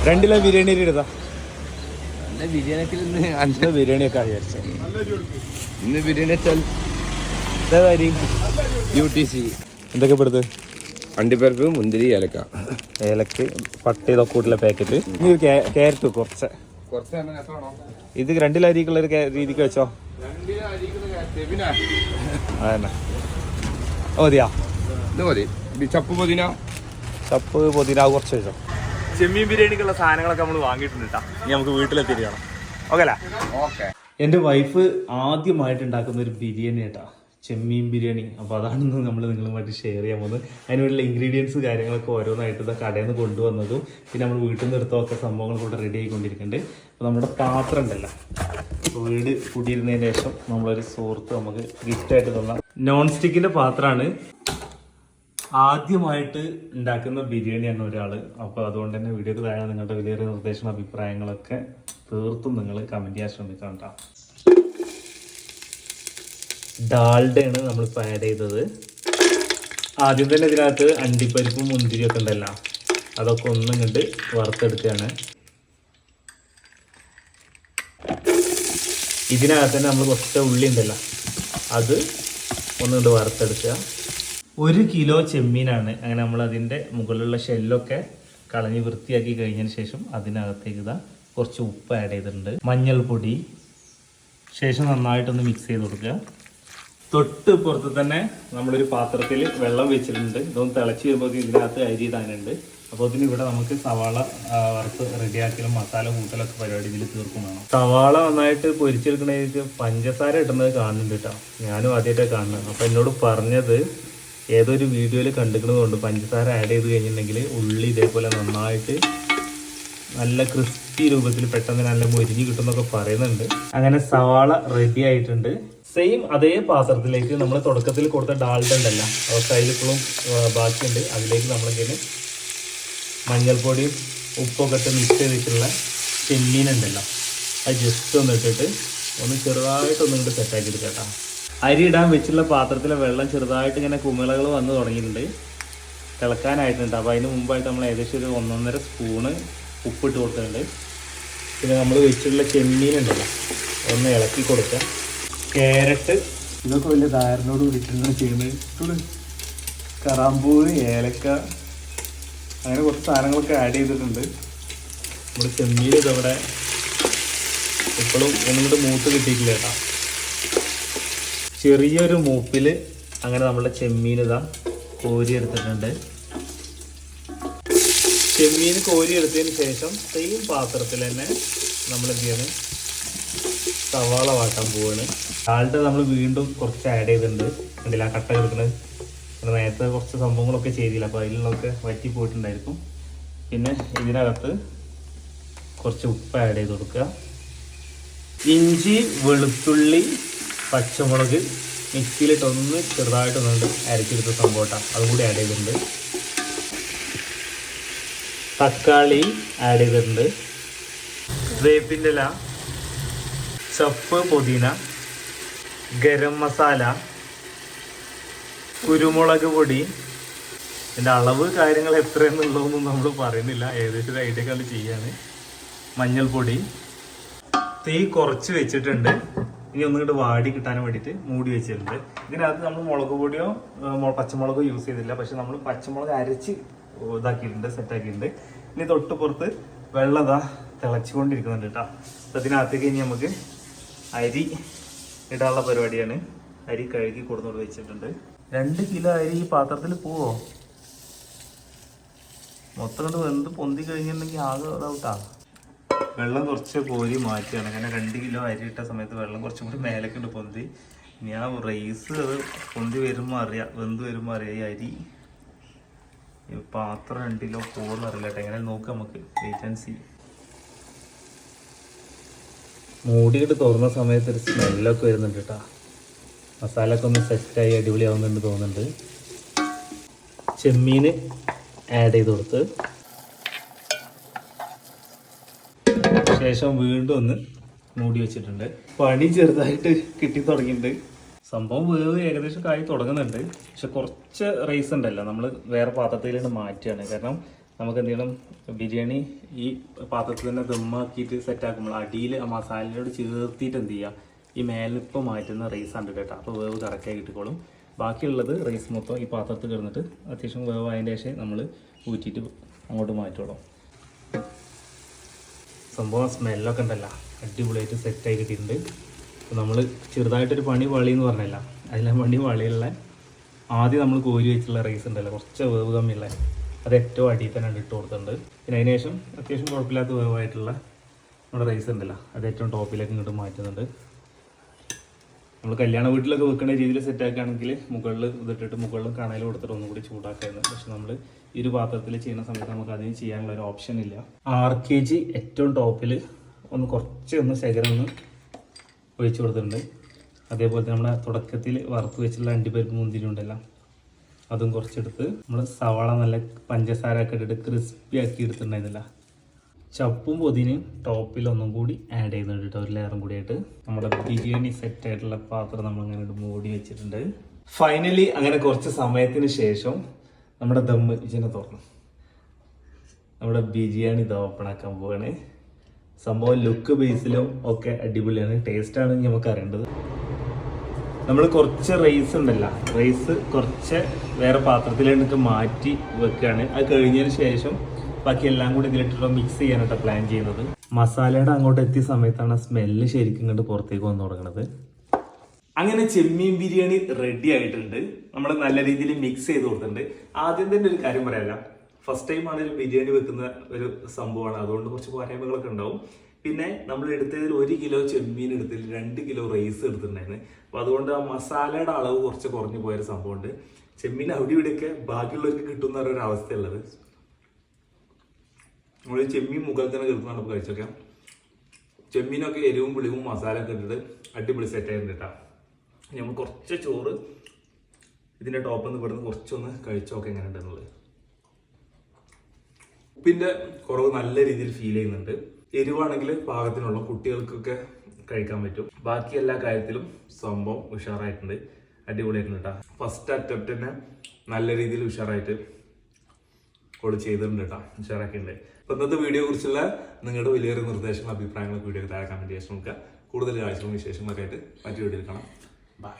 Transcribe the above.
രണ്ടിലെ ബിരിയാണി എടുത്താ ബിരിയാണിക്ക് അഞ്ച് ബിരിയാണിയൊക്കെ വിചാരിച്ച ഇന്ന് ബിരിയാണി വെച്ചാൽ UTC എന്തൊക്കെ പെടുത്ത് അണ്ടിപ്പരിപ്പ് മുന്തിരി ഏലക്ക പട്ട ഇതൊക്കെ കൂട്ടിലെ പാക്കറ്റ് ക്യാരറ്റ് കുറച്ച് ഇത് രണ്ടിലരിക്കുള്ള ഒരു രീതിക്ക് വെച്ചോ അതന്നെ മതിയാ ഇത് മതി ചപ്പ് പൊതിന കുറച്ച് വെച്ചോ ചെമ്മീൻ ബിരിയാണിക്കുള്ള സാധനങ്ങളൊക്കെ നമ്മൾ വാങ്ങിയിട്ടുണ്ട് കേട്ടോ ഇനി നമുക്ക് വീട്ടിലെത്തിരിക്കണം ഓക്കെ അല്ലേ ഓക്കെ എൻ്റെ വൈഫ് ആദ്യമായിട്ട് ഉണ്ടാക്കുന്ന ഒരു ബിരിയാണി കേട്ടോ ചെമ്മീൻ ബിരിയാണി അപ്പോൾ അതാണെന്ന് നമ്മൾ നിങ്ങളുമായിട്ട് ഷെയർ ചെയ്യാൻ പോകുന്നത് അതിനുള്ള ഇൻഗ്രീഡിയൻസ് കാര്യങ്ങളൊക്കെ ഓരോന്നായിട്ട് ഇത് കടയിൽ നിന്ന് കൊണ്ടുവന്നതും പിന്നെ നമ്മൾ വീട്ടിൽ നിന്ന് എടുത്തൊക്കെ സംഭവങ്ങൾ കൂടെ റെഡി ആയിക്കൊണ്ടിരിക്കുന്നുണ്ട് അപ്പോൾ നമ്മുടെ പാത്രം ഉണ്ടല്ലോ വീട് കൂട്ടിയിരുന്നതിന് ശേഷം നമ്മളൊരു സുഹൃത്ത് നമുക്ക് ഗിഫ്റ്റായിട്ട് തന്ന നോൺ സ്റ്റിക്കിൻ്റെ പാത്രമാണ് ആദ്യമായിട്ട് ഉണ്ടാക്കുന്ന ബിരിയാണിയാണ് ഒരാൾ അപ്പോൾ അതുകൊണ്ട് തന്നെ വീഡിയോക്ക് താഴെ നിങ്ങളുടെ വലിയ നിർദ്ദേശം അഭിപ്രായങ്ങളൊക്കെ തീർത്തും നിങ്ങൾ കമൻറ്റ് ചെയ്യാൻ ശ്രമിക്കണം കേട്ടോ ഡാൽഡയാണ് നമ്മളിപ്പോൾ ആഡ് ചെയ്തത് ആദ്യം തന്നെ ഇതിനകത്ത് അണ്ടിപ്പരിപ്പും മുന്തിരിയൊക്കെ ഉണ്ടല്ലോ അതൊക്കെ ഒന്നും കണ്ട് വറുത്തെടുക്കുകയാണ് ഇതിനകത്ത് തന്നെ നമ്മൾ കുറച്ച് ഉള്ളി ഉണ്ടല്ലോ അത് ഒന്നും കണ്ട് വറുത്തെടുക്കുക 1 കിലോ ചെമ്മീനാണ് അങ്ങനെ നമ്മൾ അതിൻ്റെ മുകളിലുള്ള ഷെല്ലൊക്കെ കളഞ്ഞ് വൃത്തിയാക്കി കഴിഞ്ഞതിന് ശേഷം അതിനകത്തേക്ക് ഇതാ കുറച്ച് ഉപ്പ് ആഡ് ചെയ്തിട്ടുണ്ട് മഞ്ഞൾപ്പൊടി ശേഷം നന്നായിട്ടൊന്ന് മിക്സ് ചെയ്ത് കൊടുക്കുക തൊട്ട് പുറത്ത് തന്നെ നമ്മളൊരു പാത്രത്തിൽ വെള്ളം വെച്ചിട്ടുണ്ട് ഇതൊന്ന് തിളച്ച് വരുമ്പോൾ ഇതിനകത്ത് അരി ഇടാനുണ്ട് അപ്പോൾ ഇതിന് ഇവിടെ നമുക്ക് സവാള വറുത്ത് റെഡിയാക്കലും മസാല കൂട്ടലൊക്കെ പരിപാടി ഇതിൽ തീർക്കും വേണം സവാള നന്നായിട്ട് പൊരിച്ചെടുക്കണേക്ക് പഞ്ചസാര ഇടുന്നത് കാണുന്നുണ്ട് കേട്ടോ ഞാനും ആദ്യമായിട്ടാണ് കാണുന്നത് അപ്പോൾ എന്നോട് പറഞ്ഞത് ഏതൊരു വീഡിയോയിൽ കണ്ടിരിക്കുന്നതുകൊണ്ട് പഞ്ചസാര ആഡ് ചെയ്ത് കഴിഞ്ഞിട്ടുണ്ടെങ്കിൽ ഉള്ളി ഇതേപോലെ നന്നായിട്ട് നല്ല ക്രിസ്പി രൂപത്തിൽ പെട്ടെന്ന് നല്ല മൊരിഞ്ഞ് കിട്ടുമെന്നൊക്കെ പറയുന്നുണ്ട് അങ്ങനെ സവാള റെഡി ആയിട്ടുണ്ട് സെയിം അതേ പാത്രത്തിലേക്ക് നമ്മൾ തുടക്കത്തിൽ കൊടുത്ത ഡാൽഡ ഉണ്ടല്ല അവർക്ക് അതിലിപ്പോഴും ബാക്കിയുണ്ട് അതിലേക്ക് നമ്മളെന്തെങ്കിലും മഞ്ഞൾപ്പൊടിയും ഉപ്പൊക്കെ ഇട്ട് മിക്സ് ചെയ്തിട്ടുള്ള ചെമ്മീനുണ്ടല്ലോ അത് ജസ്റ്റ് ഒന്ന് ഇട്ടിട്ട് ഒന്ന് ചെറുതായിട്ടൊന്നും ഇങ്ങോട്ട് സെറ്റാക്കി എടുക്കാം കേട്ടോ അരി ഇടാൻ വെച്ചുള്ള പാത്രത്തിലെ വെള്ളം ചെറുതായിട്ട് ഇങ്ങനെ കുമിളകൾ വന്ന് തുടങ്ങിയിട്ടുണ്ട് തിളക്കാനായിട്ടുണ്ട് അപ്പോൾ അതിന് മുമ്പായിട്ട് നമ്മൾ ഏകദേശം ഒരു 1.5 സ്പൂണ് ഉപ്പിട്ട് കൊടുത്തിട്ടുണ്ട് പിന്നെ നമ്മൾ വെച്ചിട്ടുള്ള ചെമ്മീനുണ്ടല്ലോ ഒന്ന് ഇളക്കി കൊടുക്കുക ക്യാരറ്റ് ഇതൊക്കെ വലിയ ധാരണയോട് കൂടിയിട്ടാണ് ചെയ്യുന്നത് കറാമ്പൂര് ഏലക്ക അങ്ങനെ കുറച്ച് സാധനങ്ങളൊക്കെ ആഡ് ചെയ്തിട്ടുണ്ട് നമ്മുടെ ചെമ്മീൻ ഇതവിടെ ഇപ്പോഴും ഒന്നുകൂടെ മൂത്ത് കിട്ടിയിട്ടില്ല കേട്ടോ ചെറിയൊരു മൂപ്പിൽ അങ്ങനെ നമ്മുടെ ചെമ്മീൻ ഇതാ കോരി എടുത്തിട്ടുണ്ട് ചെമ്മീൻ കോരി എടുത്തതിന് ശേഷം സെയിം പാത്രത്തിൽ തന്നെ നമ്മൾ എന്ത് ചെയ്യണം സവാള വാട്ടാൻ പോവാണ് ഡാൽഡ നമ്മൾ വീണ്ടും കുറച്ച് ആഡ് ചെയ്തിട്ടുണ്ട് കണ്ടില്ല കട്ട കിടക്കുന്നത് നേരത്തെ കുറച്ച് സംഭവങ്ങളൊക്കെ ചെയ്തില്ല അപ്പോൾ അതിലൊക്കെ വറ്റി പോയിട്ടുണ്ടായിരിക്കും പിന്നെ ഇതിനകത്ത് കുറച്ച് ഉപ്പ് ആഡ് ചെയ്ത് കൊടുക്കുക ഇഞ്ചി വെളുത്തുള്ളി പച്ചമുളക് മിക്സിയിലിട്ടൊന്ന് ചെറുതായിട്ടൊന്നുകൊണ്ട് അരച്ചെടുത്ത സംഭവം അതും കൂടി ആഡ് ചെയ്തിട്ടുണ്ട് തക്കാളി ആഡ് ചെയ്തിട്ടുണ്ട് വേപ്പിൻ്റെ ഇല ചപ്പ് പുതിന ഗരം മസാല കുരുമുളക് പൊടി ഇതിൻ്റെ അളവ് കാര്യങ്ങൾ എത്രയെന്നുള്ളതൊന്നും നമ്മൾ പറയുന്നില്ല ഏകദേശം ഒരു ഐഡിയ കണ്ട് ചെയ്യാണ് മഞ്ഞൾപ്പൊടി തീ കുറച്ച് വെച്ചിട്ടുണ്ട് ഇനി ഒന്നുകൂടെ വാടി കിട്ടാൻ വേണ്ടിയിട്ട് മൂടി വെച്ചിട്ടുണ്ട് ഇതിനകത്ത് നമ്മൾ മുളക് പൊടിയോ പച്ചമുളകോ യൂസ് ചെയ്തില്ല പക്ഷെ നമ്മൾ പച്ചമുളക് അരച്ച് ഇതാക്കിയിട്ടുണ്ട് സെറ്റാക്കിയിട്ടുണ്ട് ഇനി തൊട്ട് പുറത്ത് വെള്ളം ഇതാ തിളച്ചുകൊണ്ടിരിക്കുന്നുണ്ട് കേട്ടോ അപ്പോൾ ഇതിനകത്തേക്ക് ഇനി നമുക്ക് അരി ഇടാനുള്ള പരിപാടിയാണ് അരി കഴുകി കൊടുത്തോണ്ട് വെച്ചിട്ടുണ്ട് 2 കിലോ അരി ഈ പാത്രത്തിൽ പോവോ മൊത്തം കൊണ്ട് വെന്ത് പൊന്തി കഴിഞ്ഞിട്ടുണ്ടെങ്കിൽ ആകെ ഇതാവട്ടാ വെള്ളം കുറച്ച് കോരി മാറ്റിയാണ് അങ്ങനെ 2 കിലോ അരി ഇട്ട സമയത്ത് വെള്ളം കുറച്ചും കൂടി മേലേക്കുണ്ട് പൊന്തി ഞാൻ റൈസ് അത് പൊന്തി വരുമ്പോൾ അറിയാം വെന്ത് വരുമ്പോൾ അറിയാം ഈ അരി ഈ പാത്രം 2 കിലോ പോകുന്ന അറിയില്ല കേട്ടോ എങ്ങനെ നോക്കാം നമുക്ക് വെയിറ്റ് ആൻഡ് സീ മൂടിയിട്ട് തുറന്ന സമയത്ത് ഒരു സ്മെല്ലൊക്കെ വരുന്നുണ്ട് കേട്ടോ മസാലയൊക്കെ ഒന്ന് സെറ്റായി അടിപൊളിയാവുന്നുണ്ട് തോന്നുന്നുണ്ട് ചെമ്മീൻ ആഡ് ചെയ്ത് കൊടുത്ത് ശേഷം വീണ്ടും ഒന്ന് മൂടി വെച്ചിട്ടുണ്ട് പണി ചെറുതായിട്ട് കിട്ടി തുടങ്ങിയിട്ടുണ്ട് സംഭവം വേവ് ഏകദേശം കായി തുടങ്ങുന്നുണ്ട്. പക്ഷെ കുറച്ച് റൈസ് ഉണ്ടല്ലോ നമ്മൾ വേറെ പാത്രത്തിലേക്ക് മാറ്റുകയാണ്. കാരണം നമുക്ക് എന്ത് ചെയ്യണം, ബിരിയാണി ഈ പാത്രത്തിൽ തന്നെ ദമ്മാക്കിയിട്ട് സെറ്റാക്കുമ്പോൾ അടിയിൽ ആ മസാലയോട് ചേർത്തിട്ട് എന്ത് ചെയ്യുക, ഈ മേലിപ്പോൾ മാറ്റുന്ന റൈസ് ആണ് കേട്ടോ. അപ്പോൾ വേവ് കറക്റ്റായി കിട്ടിക്കോളും. ബാക്കിയുള്ളത് റൈസ് മൊത്തം ഈ പാത്രത്തിൽ കിടന്നിട്ട് അത്യാവശ്യം വേവ് അതിൻ്റെ ശേഷം നമ്മൾ ഊറ്റിയിട്ട് അങ്ങോട്ട് മാറ്റുള്ളൂ. സംഭവം സ്മെല്ലൊക്കെ ഉണ്ടല്ലോ അടിപൊളിയായിട്ട് സെറ്റായി കിട്ടിയിട്ടുണ്ട്. അപ്പോൾ നമ്മൾ ചെറുതായിട്ടൊരു പണി വളി എന്ന് പറഞ്ഞല്ല, അതിലെ പണി വളിയുള്ള ആദ്യം നമ്മൾ കോരി വെച്ചുള്ള റൈസ് ഉണ്ടല്ലോ കുറച്ച് വേവ് കമ്മിയുള്ള, അത് ഏറ്റവും അടിയിൽ തന്നെ ഇട്ട് കൊടുത്തിട്ടുണ്ട്. പിന്നെ അതിന് ശേഷം അത്യാവശ്യം കുഴപ്പമില്ലാത്ത വേവായിട്ടുള്ള നമ്മുടെ റൈസ് ഉണ്ടല്ലോ അത് ഏറ്റവും ടോപ്പിലേക്ക് ഇങ്ങോട്ട് മാറ്റുന്നുണ്ട്. നമ്മൾ കല്യാണ വീട്ടിലൊക്കെ വെക്കുന്ന രീതിയിൽ സെറ്റാക്കുകയാണെങ്കിൽ മുകളിൽ ഇതിട്ടിട്ട് മുകളിൽ കണയിൽ കൊടുത്തിട്ട് ഒന്നും കൂടി ചൂടാക്കായിരുന്നു. പക്ഷെ നമ്മൾ ഈ ഒരു പാത്രത്തിൽ ചെയ്യുന്ന സമയത്ത് നമുക്ക് അതിന് ചെയ്യാനുള്ള ഒരു ഓപ്ഷൻ ഇല്ല. 6 kg ഏറ്റവും ടോപ്പിൽ കുറച്ചൊന്ന് ശകരം ഒന്ന് ഒഴിച്ചു കൊടുത്തിട്ടുണ്ട്. അതേപോലെ നമ്മുടെ തുടക്കത്തിൽ വറുത്ത് വെച്ചുള്ള അണ്ടിപ്പരിപ്പ് മുന്തിരി ഉണ്ടല്ലോ അതും കുറച്ചെടുത്ത് നമ്മൾ സവാള നല്ല പഞ്ചസാര ഒക്കെ ഇട്ടിട്ട് ക്രിസ്പി ആക്കി എടുത്തിട്ടുണ്ടായിരുന്നില്ല. ചപ്പും പൊതിനയും ടോപ്പിൽ ഒന്നും കൂടി ആഡ് ചെയ്യുന്നുണ്ട് കേട്ടോ, ഒരു ലെയറും കൂടി ആയിട്ട്. നമ്മുടെ ബിരിയാണി സെറ്റ് ആയിട്ടുള്ള പാത്രം നമ്മൾ അങ്ങനെ മൂടി വെച്ചിട്ടുണ്ട്. ഫൈനലി അങ്ങനെ കുറച്ച് സമയത്തിന് ശേഷം നമ്മുടെ ദമ്മ് ഇതിനെ തുറന്നു നമ്മുടെ ബിരിയാണി ഓപ്പൺ ആക്കാൻ പോവാണ്. സംഭവം ലുക്ക് ബേസിലും ഒക്കെ അടിപൊളിയാണ്. ടേസ്റ്റാണ് നമുക്ക് അറിയേണ്ടത്. നമ്മൾ കുറച്ച് റൈസ് ഉണ്ടല്ലോ, റൈസ് കുറച്ച് വേറെ പാത്രത്തിലേക്ക് മാറ്റി വെക്കുകയാണ്. അത് കഴിഞ്ഞതിന് ശേഷം ബാക്കി എല്ലാം കൂടി ഇതിലിട്ടിട്ട് മിക്സ് ചെയ്യാനായിട്ട് പ്ലാൻ ചെയ്യുന്നത്. മസാലയുടെ അങ്ങോട്ട് എത്തിയ സമയത്താണ് സ്മെല്ല് ശരിക്കും ഇങ്ങോട്ട് പുറത്തേക്ക് വന്നു തുടങ്ങുന്നത്. അങ്ങനെ ചെമ്മീൻ ബിരിയാണി റെഡി ആയിട്ടുണ്ട്. നമ്മൾ നല്ല രീതിയിൽ മിക്സ് ചെയ്ത് കൊടുത്തിട്ടുണ്ട്. ആദ്യം തന്നെ ഒരു കാര്യം പറയാല്ല, ഫസ്റ്റ് ടൈം ആണ് ഒരു ബിരിയാണി വെക്കുന്ന ഒരു സംഭവമാണ്, അതുകൊണ്ട് കുറച്ച് പോരായ്മകളൊക്കെ ഉണ്ടാവും. പിന്നെ നമ്മൾ എടുത്തതിൽ 1 കിലോ ചെമ്മീൻ എടുത്തതിൽ 2 കിലോ റൈസ് എടുത്തിട്ടുണ്ടായിരുന്നു. അപ്പോൾ അതുകൊണ്ട് ആ മസാലയുടെ അളവ് കുറച്ച് കുറഞ്ഞു പോയൊരു സംഭവമുണ്ട്. ചെമ്മീൻ അവിടെ ഇവിടെയൊക്കെ ബാക്കിയുള്ളവർക്ക് കിട്ടുന്ന ഒരു അവസ്ഥയുള്ളത്. നമ്മൾ ചെമ്മീൻ മുകളിൽ തന്നെ കിടക്കുന്ന നമുക്ക് കഴിച്ചോക്കാം. ചെമ്മീനൊക്കെ എരിവും പുളിവും മസാല ഒക്കെ ഇട്ടിട്ട് അടിപൊളി സെറ്റ് ആയിട്ടുണ്ട് കേട്ടോ. നമ്മൾ കുറച്ച് ചോറ് ഇതിൻ്റെ ടോപ്പിൽ നിന്ന് ഇവിടുന്ന് കുറച്ചൊന്ന് കഴിച്ചോക്കെ എങ്ങനെ ഉണ്ടെന്നുള്ളത്. ഉപ്പിൻ്റെ കുറവ് നല്ല രീതിയിൽ ഫീൽ ചെയ്യുന്നുണ്ട്. എരിവാണെങ്കിൽ പാകത്തിനുള്ള കുട്ടികൾക്കൊക്കെ കഴിക്കാൻ പറ്റും. ബാക്കി എല്ലാ കാര്യത്തിലും സംഭവം ഉഷാറായിട്ടുണ്ട്, അടിപൊളിയായിട്ടുണ്ട് കേട്ടോ. ഫസ്റ്റ് അറ്റംപ്റ്റ് തന്നെ നല്ല രീതിയിൽ ഉഷാറായിട്ട് കോൾ ചെയ്തിട്ടുണ്ട് കേട്ടോ, ഉഷാറാക്കിയിട്ടുണ്ട്. അപ്പോൾ ഇന്നത്തെ വീഡിയോ കുറിച്ചുള്ള നിങ്ങളുടെ വലിയൊരു നിർദ്ദേശങ്ങളും അഭിപ്രായങ്ങളൊക്കെ വീഡിയോ താഴെ കമൻറ്റ് ചെയ്യാൻ ശ്രമിക്കുക. കൂടുതൽ കാഴ്ചകളും വിശേഷങ്ങളൊക്കെ ആയിട്ട് മറ്റു വീഡിയോയിൽ കാണാം. ബൈ.